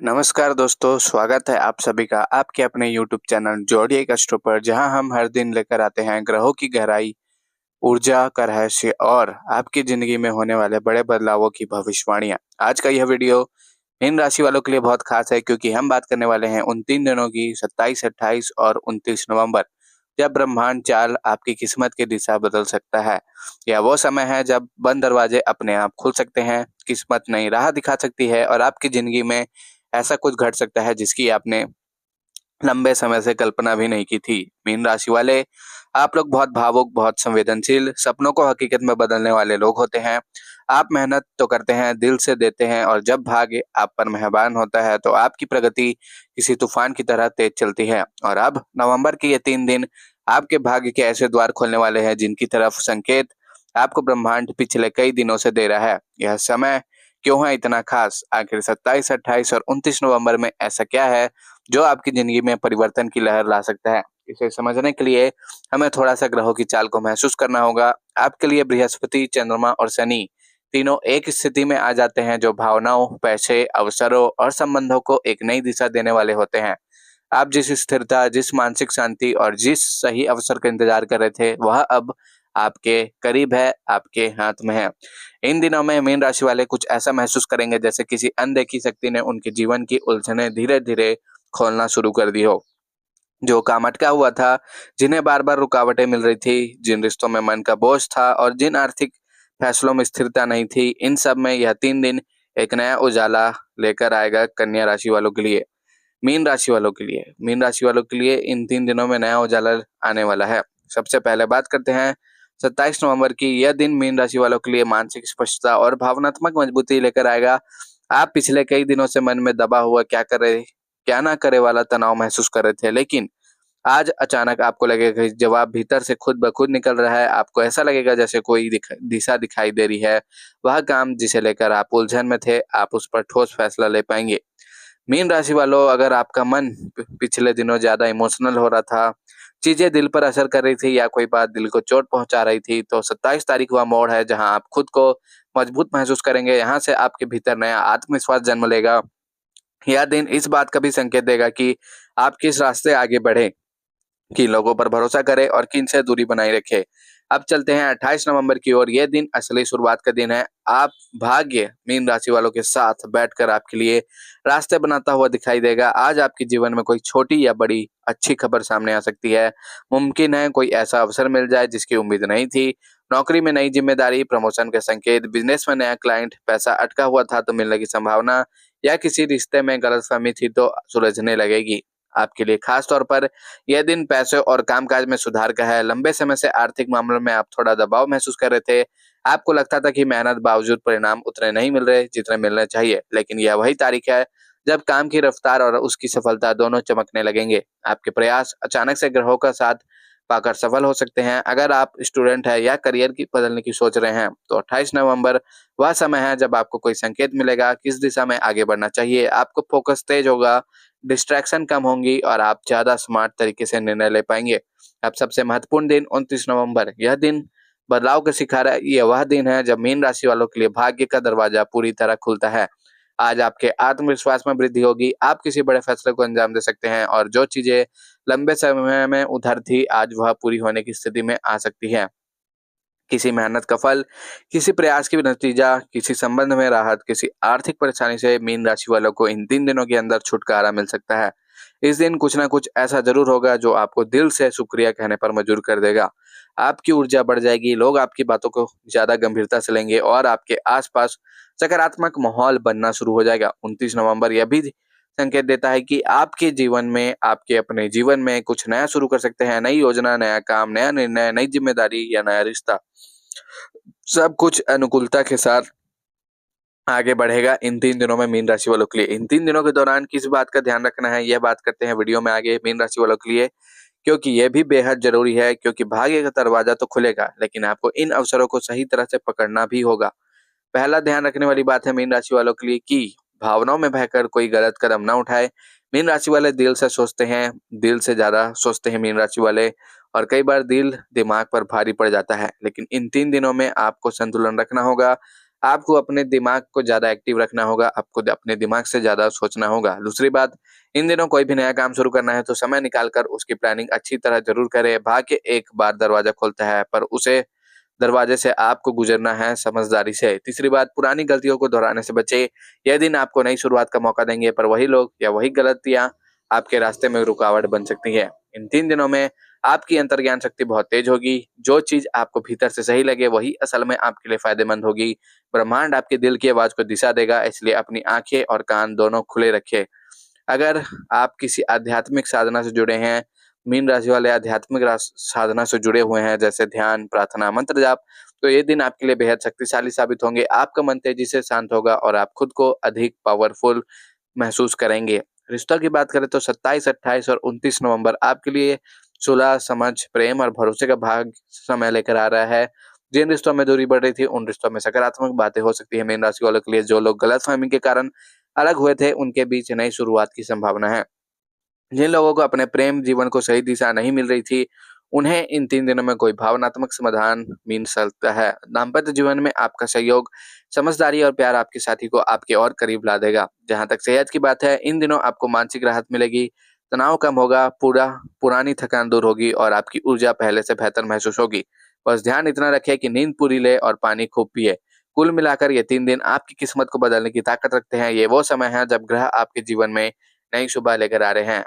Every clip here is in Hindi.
नमस्कार दोस्तों, स्वागत है आप सभी का आपके अपने यूट्यूब चैनल ज़ोडिएक एस्ट्रो पर, जहां हम हर दिन लेकर आते हैं ग्रहों की गहराई, ऊर्जा का रहस्य और आपकी ज़िंदगी में होने वाले बड़े बदलावों की भविष्यवाणियां। आज का यह वीडियो मीन राशि वालों के लिए बहुत खास है, क्योंकि हम बात करने वाले हैं उन 3 दिनों की 27, 28 और 29 नवंबर, जब ब्रह्मांड चाल आपकी किस्मत की दिशा बदल सकता है। यह वो समय है जब बंद दरवाजे अपने आप खुल सकते हैं, किस्मत नई राह दिखा सकती है और आपकी ज़िंदगी में ऐसा कुछ घट सकता है जिसकी आपने लंबे समय से कल्पना भी नहीं की थी। मीन राशि वाले, आप लोग बहुत भावुक, बहुत संवेदनशील, सपनों को हकीकत में बदलने वाले लोग होते हैं। आप मेहनत तो करते हैं, दिल से देते हैं और जब भाग्य आप पर मेहरबान होता है तो आपकी प्रगति किसी तूफान की तरह तेज चलती है। और अब नवंबर के ये 3 दिन आपके भाग्य के ऐसे द्वार खोलने वाले हैं जिनकी तरफ संकेत आपको ब्रह्मांड पिछले कई दिनों से दे रहा है। यह समय क्यों है इतना खास? आखिर 27, 28 और 29 नवंबर में ऐसा क्या है जो आपकी ज़िंदगी में परिवर्तन की लहर ला सकता है? इसे समझने के लिए हमें थोड़ा-सा ग्रहों की चाल को महसूस करना होगा। आपके लिए बृहस्पति, चंद्रमा और शनि तीनों एक स्थिति में आ जाते हैं जो भावनाओं, पैसे, अवसरों और संबंधों को एक नई दिशा देने वाले होते हैं। आप जिस स्थिरता, जिस मानसिक शांति और जिस सही अवसर का इंतजार कर रहे थे, वह अब आपके करीब है, आपके हाथ में है। इन दिनों में मीन राशि वाले कुछ ऐसा महसूस करेंगे जैसे किसी अनदेखी शक्ति ने उनके जीवन की उलझनें धीरे-धीरे खोलना शुरू कर दी हो। जो काम अटका हुआ था, जिन्हें बार-बार रुकावटें मिल रही थी, जिन रिश्तों में मन का बोझ था और जिन आर्थिक फैसलों में स्थिरता नहीं थी, इन सब में यह 3 दिन एक नया उजाला लेकर आएगा कन्या राशि वालों के लिए। मीन राशि वालों के लिए इन 3 दिनों में नया उजाला आने वाला है। सबसे पहले बात करते हैं 27 नवंबर की। यह दिन मीन राशि वालों के लिए मानसिक स्पष्टता और भावनात्मक मजबूती लेकर आएगा। आप पिछले कई दिनों से मन में दबा हुआ क्या ना करे वाला तनाव महसूस कर रहे थे, लेकिन आज अचानक आपको लगेगा कि जवाब भीतर से खुद ब खुद निकल रहा है। आपको ऐसा लगेगा जैसे कोई दिशा दिखाई दे रही है। वह काम जिसे लेकर आप उलझन में थे, आप उस पर ठोस फैसला ले पाएंगे। मीन राशि वालों, अगर आपका मन पिछले दिनों ज़्यादा इमोशनल हो रहा था, चीज़ें दिल पर असर कर रही थी या कोई बात दिल को चोट पहुँचा रही थी, तो 27 तारीख वह मोड़ है जहाँ आप खुद को मजबूत महसूस करेंगे। यहाँ से आपके भीतर नया आत्मविश्वास जन्म लेगा। यह दिन इस बात का भी संकेत देगा कि आप किस रास्ते आगे बढ़े, कि लोगों पर भरोसा करें और किन से दूरी बनाए रखें। अब चलते हैं 28 नवंबर की ओर। यह दिन असली शुरुआत का दिन है। आप भाग्य मीन राशि वालों के साथ बैठकर आपके लिए रास्ते बनाता हुआ दिखाई देगा। आज आपके जीवन में कोई छोटी या बड़ी अच्छी खबर सामने आ सकती है। मुमकिन है कोई ऐसा अवसर मिल जाए जिसकी उम्मीद नहीं थी। नौकरी में नई जिम्मेदारी, प्रमोशन के संकेत, बिजनेस में नया क्लाइंट, पैसा अटका हुआ था तो मिलने की संभावना, या किसी रिश्ते में गलतफहमी थी तो सुलझने लगेगी। आपके लिए खास तौर पर यह दिन पैसे और कामकाज में सुधार का है। लंबे समय से आर्थिक मामलों में आप थोड़ा दबाव महसूस कर रहे थे। आपको लगता था कि मेहनत बावजूद परिणाम उतने नहीं मिल रहे जितने मिलने चाहिए। लेकिन यह वही तारीख है जब काम की रफ्तार और उसकी सफलता दोनों चमकने लगेंगे। आपके प्रयास अचानक से ग्रहों का साथ पाकर सफल हो सकते हैं। अगर आप स्टूडेंट हैं या करियर की बदलने की सोच रहे हैं, तो 28 नवंबर वह समय है जब आपको कोई संकेत मिलेगा किस दिशा में आगे बढ़ना चाहिए। आपको फोकस तेज होगा, डिस्ट्रैक्शन कम होंगी और आप ज़्यादा स्मार्ट तरीके से निर्णय ले पाएँगे। अब सबसे महत्वपूर्ण दिन 29 नवंबर, यह दिन बदलाव का सिखा रहा है। ये वह दिन है जब मीन राशि वालों के लिए भाग्य का दरवाजा पूरी तरह खुलता है। आज आपके आत्मविश्वास में वृद्धि होगी, आप किसी बड़े फैसले को अंजाम दे सकते हैं और जो चीज़ें लंबे समय में उधर थी, आज वह पूरी होने की स्थिति में आ सकती है। किसी मेहनत का फल, किसी प्रयास की नतीजा, किसी संबंध में राहत, किसी आर्थिक परेशानी से मीन राशि वालों को इन 3 दिनों के अंदर छुटकारा मिल सकता है। इस दिन कुछ ना कुछ ऐसा ज़रूर होगा जो आपको दिल से शुक्रिया कहने पर मजबूर कर देगा। आपकी ऊर्जा बढ़ जाएगी, लोग आपकी बातों को ज़्यादा गंभीरता से लेंगे और आपके आस-पास सकारात्मक माहौल बनना शुरू हो जाएगा। 29 नवंबर यह भी संकेत देता है कि आपके जीवन में, आपके अपने जीवन में कुछ नया शुरू कर सकते हैं। नई योजना, नया काम, नया निर्णय, नई ज़िम्मेदारी या नया रिश्ता। सब कुछ अनुकूलता के साथ आगे बढ़ेगा इन 3 दिनों में मीन राशि वालों के लिए। इन 3 दिनों के दौरान किस बात का ध्यान रखना है, यह बात करते हैं वीडियो में आगे मीन राशि वालों के लिए, क्योंकि यह भी बेहद ज़रूरी है। क्योंकि भाग्य का दरवाज़ा तो खुलेगा, लेकिन आपको इन अवसरों को सही तरह से पकड़ना भी होगा। पहला ध्यान रखने वाली बात है मीन राशि वालों के लिए कि भावनाओं में बहकर कोई गलत कदम ना उठाए। मीन राशि वाले दिल से सोचते हैं, दिल से ज़्यादा सोचते हैं मीन राशि वाले, और कई बार दिल दिमाग पर भारी पड़ जाता है। लेकिन इन 3 दिनों में आपको संतुलन रखना होगा। आपको अपने दिमाग को ज़्यादा एक्टिव रखना होगा, आपको अपने दिमाग से ज़्यादा सोचना होगा। दूसरी बात, इन दिनों कोई भी नया काम शुरू करना है तो समय निकाल कर उसकी प्लानिंग अच्छी तरह ज़रूर करें। भाग्य एक बार दरवाज़ा खोलता है पर उसे दरवाजे से आपको गुजरना है समझदारी से। तीसरी बात, पुरानी गलतियों को दोहराने से बचें। यह दिन आपको नई शुरुआत का मौका देंगे पर वही लोग या वही गलतियाँ आपके रास्ते में रुकावट बन सकती है। इन 3 दिनों में आपकी अंतर्ज्ञान शक्ति बहुत तेज होगी। जो चीज़ आपको भीतर से सही लगे वही असल में आपके लिए फ़ायदेमंद होगी। ब्रह्मांड आपके दिल की आवाज़ को दिशा देगा, इसलिए अपनी आँखें और कान दोनों खुले रखें। अगर आप किसी आध्यात्मिक साधना से जुड़े हैं, मीन राशि वाले आध्यात्मिक साधना से जुड़े हुए हैं जैसे ध्यान, प्रार्थना, मंत्र जाप, तो ये दिन आपके लिए बेहद शक्तिशाली साबित होंगे। आपका मन तेजी से शांत होगा और आप खुद को अधिक पावरफुल महसूस करेंगे। रिश्तों की बात करें तो 27, 28 और 29 नवंबर आपके लिए सुलह, समझ, प्रेम और भरोसे का भाग समय लेकर आ रहा है। जिन रिश्तों में दूरी बढ़ रही थी, उन रिश्तों में सकारात्मक बातें हो सकती है मीन राशि वालों के लिए। जो लोग गलतफहमी के कारण अलग हुए थे, उनके बीच नई शुरुआत की संभावना है। जिन लोगों को अपने प्रेम जीवन को सही दिशा नहीं मिल रही थी, उन्हें इन 3 दिनों में कोई भावनात्मक समाधान मिल सकता है। दाम्पत्य जीवन में आपका सहयोग, समझदारी और प्यार आपके साथी को आपके और करीब ला देगा। जहाँ तक सेहत की बात है, इन दिनों आपको मानसिक राहत मिलेगी, तनाव कम होगा, पुरानी थकान दूर होगी और आपकी ऊर्जा पहले से बेहतर महसूस होगी। बस ध्यान इतना रखें कि नींद पूरी लें और पानी खूब पिएँ। कुल मिलाकर ये 3 दिन आपकी किस्मत को बदलने की ताकत रखते हैं। ये वो समय है जब ग्रह आपके जीवन में नई सुबह लेकर आ रहे हैं।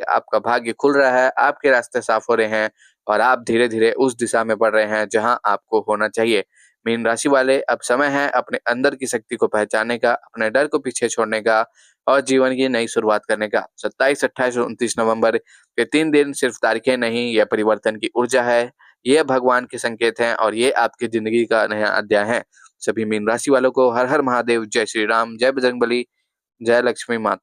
आपका भाग्य खुल रहा है, आपके रास्ते साफ हो रहे हैं और आप धीरे-धीरे उस दिशा में बढ़ रहे हैं जहाँ आपको होना चाहिए। मीन राशि वाले, अब समय है अपने अंदर की शक्ति को पहचानने का, अपने डर को पीछे छोड़ने का और जीवन की नई शुरुआत करने का। 27, 28 और 29 नवंबर, ये 3 दिन सिर्फ तारीखें नहीं, ये परिवर्तन की ऊर्जा है, ये भगवान के संकेत हैं और ये आपकी ज़िंदगी का नया अध्याय है। सभी मीन राशि वालों को हर हर महादेव, जय श्री राम, जय बजरंगबली, जय लक्ष्मी माता।